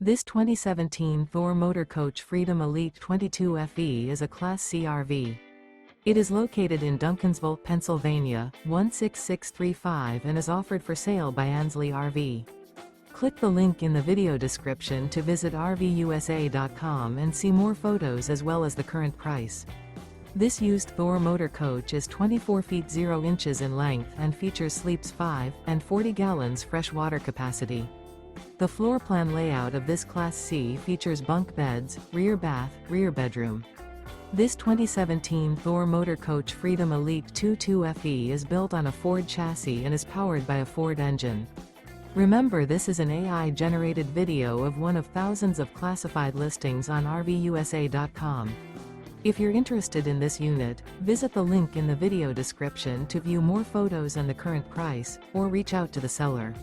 This 2017 Thor Motor Coach Freedom Elite 22 FE is a Class C RV. It is located in Duncansville, Pennsylvania, 16635 and is offered for sale by Ansley RV. Click the link in the video description to visit RVUSA.com and see more photos as well as the current price. This used Thor motor coach is 24 feet 0 inches in length and features sleeps 5 and 40 gallons fresh water capacity. The floor plan layout of this Class C features bunk beds, rear bath, rear bedroom. This 2017 Thor Motor Coach Freedom Elite 22 FE is built on a Ford chassis and is powered by a Ford engine. Remember, this is an AI-generated video of one of thousands of classified listings on RVUSA.com. If you're interested in this unit, visit the link in the video description to view more photos and the current price, or reach out to the seller.